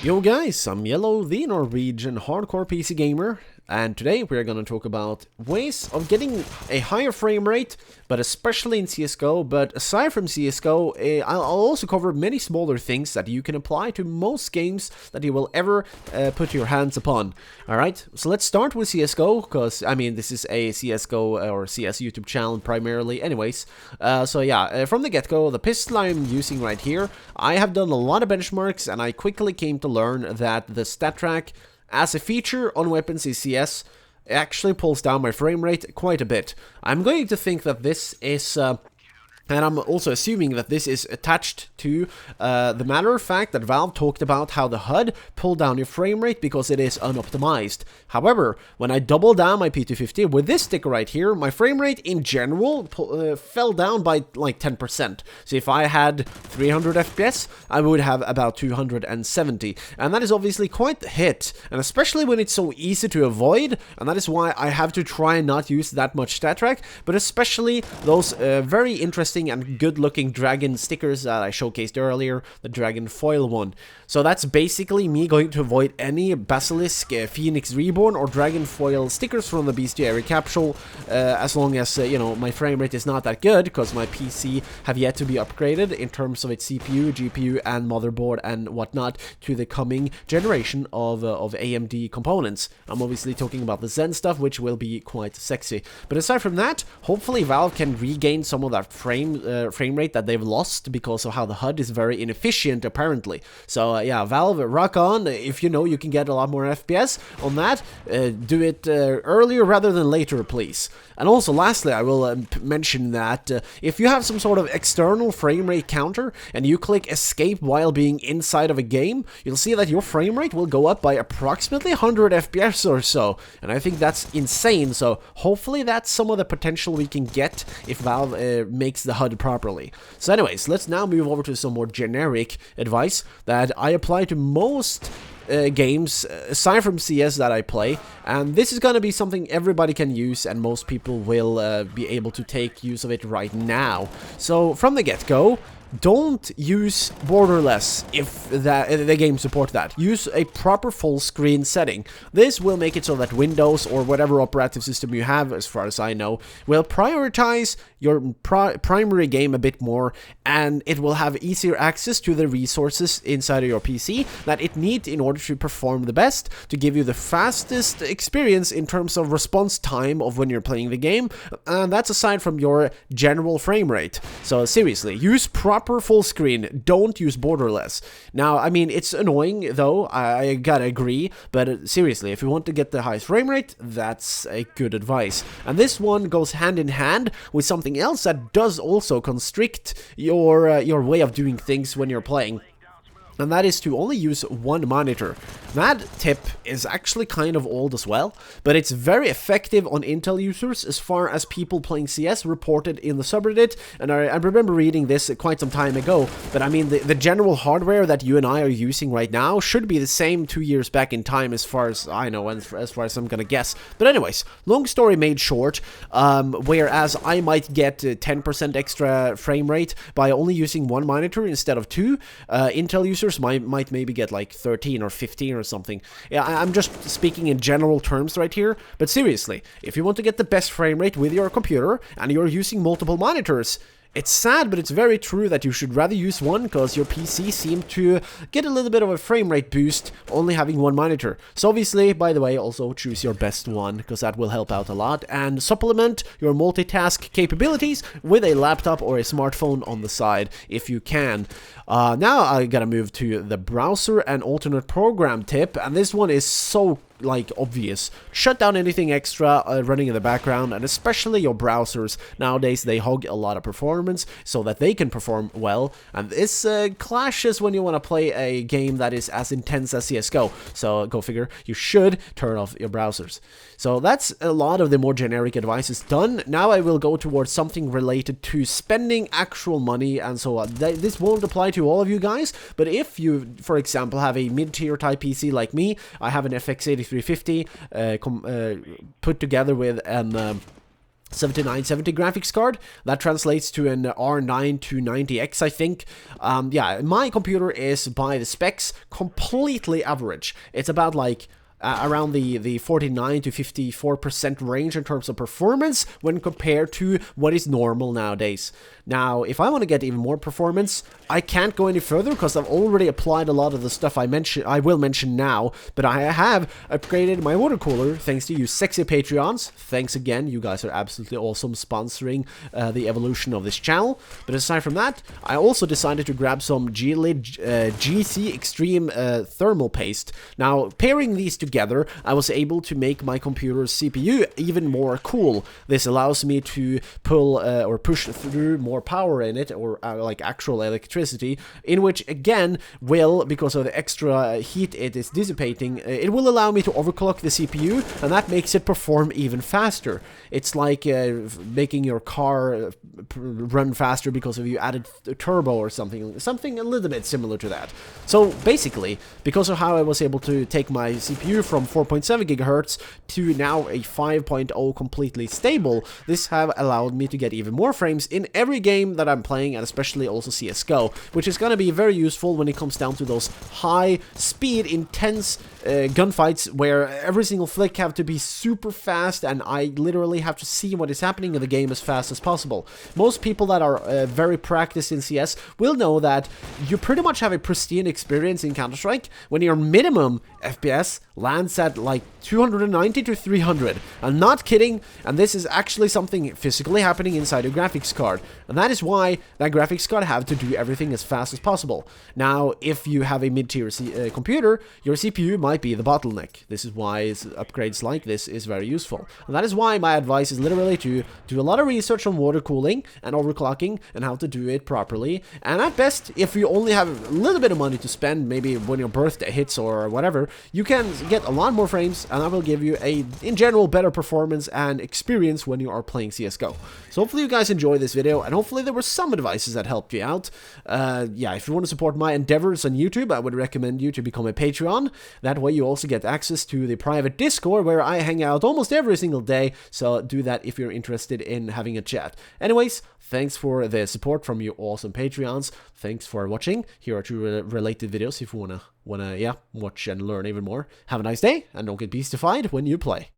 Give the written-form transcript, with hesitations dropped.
Yo guys, I'm Yellow, the Norwegian hardcore PC gamer, and today we're gonna talk about ways of getting a higher frame rate, but especially in CSGO. But aside from CSGO, I'll also cover many smaller things that you can apply to most games that you will ever put your hands upon. Alright, so let's start with CSGO, because, I mean, this is a CSGO or CS YouTube channel primarily anyways. So yeah, from the get-go, the pistol I'm using right here, I have done a lot of benchmarks, and I quickly came to learn that the stat track as a feature on weapons in CS actually pulls down my frame rate quite a bit. I'm going to think that this is and I'm also assuming that this is attached to the matter of fact that Valve talked about how the HUD pulled down your frame rate because it is unoptimized. However, when I double down my P250 with this sticker right here, my frame rate in general fell down by like 10%. So if I had 300 FPS, I would have about 270. And that is obviously quite the hit, and especially when it's so easy to avoid, and that is why I have to try and not use that much stat track, but especially those very interesting and good-looking dragon stickers that I showcased earlier, the dragon foil one. So that's basically me going to avoid any Basilisk, Phoenix Reborn, or dragon foil stickers from the bestiary capsule, as long as, you know, my frame rate is not that good, because my PC have yet to be upgraded in terms of its CPU, GPU, and motherboard and whatnot to the coming generation of AMD components. I'm obviously talking about the Zen stuff, which will be quite sexy. But aside from that, hopefully Valve can regain some of that frame rate that they've lost because of how the HUD is very inefficient apparently. So yeah, Valve, rock on. If you know you can get a lot more FPS on that, do it earlier rather than later, please. And also lastly, I will mention that if you have some sort of external frame rate counter and you click escape while being inside of a game, you'll see that your frame rate will go up by approximately 100 FPS or so, and I think that's insane. So hopefully that's some of the potential we can get if Valve makes the HUD properly. So anyways, let's now move over to some more generic advice that I apply to most games aside from CS that I play, and this is gonna be something everybody can use and most people will be able to take use of it right now. So from the get-go, don't use borderless if the game supports that. Use a proper full screen setting. This will make it so that Windows or whatever operative system you have, as far as I know, will prioritize your primary game a bit more, and it will have easier access to the resources inside of your PC that it needs in order to perform the best, to give you the fastest experience in terms of response time of when you're playing the game, and that's aside from your general frame rate. So seriously, use proper full screen, don't use borderless. Now, I mean, it's annoying though, I gotta agree, but seriously, if you want to get the highest frame rate, that's a good advice. And this one goes hand in hand with something else that does also constrict your way of doing things when you're playing, and that is to only use one monitor. That tip is actually kind of old as well, but it's very effective on Intel users as far as people playing CS reported in the subreddit, and I remember reading this quite some time ago, but I mean the general hardware that you and I are using right now should be the same 2 years back in time as far as I know, and as far as I'm gonna guess. But anyways, long story made short, whereas I might get 10% extra frame rate by only using one monitor instead of two, Intel users might maybe get like 13 or 15 or something. Yeah, I'm just speaking in general terms right here, but seriously, if you want to get the best frame rate with your computer and you're using multiple monitors, it's sad, but it's very true that you should rather use one, because your PC seemed to get a little bit of a frame rate boost only having one monitor. So obviously, by the way, also choose your best one, because that will help out a lot, and supplement your multitask capabilities with a laptop or a smartphone on the side if you can. Now I gotta move to the browser and alternate program tip, and this one is so like obvious. Shut down anything extra running in the background, and especially your browsers. Nowadays they hog a lot of performance so that they can perform well, and this clashes when you want to play a game that is as intense as CSGO. So go figure, you should turn off your browsers. So that's a lot of the more generic advice is done. Now I will go towards something related to spending actual money and so on. This won't apply to all of you guys, but if you, for example, have a mid-tier type PC like me, I have an FX 8350 put together with an 7970 graphics card. That translates to an R9 290X, I think. Yeah, my computer is, by the specs, completely average. It's about like around the 49 to 54% range in terms of performance when compared to what is normal nowadays. Now, if I want to get even more performance, I can't go any further because I've already applied a lot of the stuff I will mention now, but I have upgraded my water cooler thanks to you sexy Patreons. Thanks again, you guys are absolutely awesome sponsoring the evolution of this channel. But aside from that, I also decided to grab some G-Lid GC Extreme thermal paste. Now, pairing these together, I was able to make my computer's CPU even more cool. This allows me to pull or push through more power in it, or like actual electricity, in which again will, because of the extra heat it is dissipating, it will allow me to overclock the CPU, and that makes it perform even faster. It's like making your car run faster because of you added a turbo or something a little bit similar to that. So basically, because of how I was able to take my CPU from 4.7 gigahertz to now a 5.0 completely stable, this have allowed me to get even more frames in every game that I'm playing, and especially also CSGO, which is going to be very useful when it comes down to those high speed, intense gunfights where every single flick have to be super fast, and I literally have to see what is happening in the game as fast as possible. Most people that are very practiced in CS will know that you pretty much have a pristine experience in Counter-Strike when your minimum FPS lands at like 290 to 300. I'm not kidding, and this is actually something physically happening inside a graphics card, and that is why that graphics card have to do everything as fast as possible. Now, if you have a mid-tier computer, your CPU might be the bottleneck. This is why upgrades like this is very useful, and that is why my advice is literally to do a lot of research on water cooling and overclocking and how to do it properly, and at best, if you only have a little bit of money to spend, maybe when your birthday hits or whatever, you can get a lot more frames, and that will give you a, in general, better performance and experience when you are playing CSGO. So hopefully you guys enjoyed this video, and hopefully there were some advices that helped you out. Yeah, if you want to support my endeavors on YouTube, I would recommend you to become a Patreon. That way you also get access to the private Discord where I hang out almost every single day, so do that if you're interested in having a chat. Anyways, thanks for the support from you awesome Patreons. Thanks for watching. Here are two related videos if you wanna yeah, watch and learn even more. Have a nice day, and don't get beastified when you play.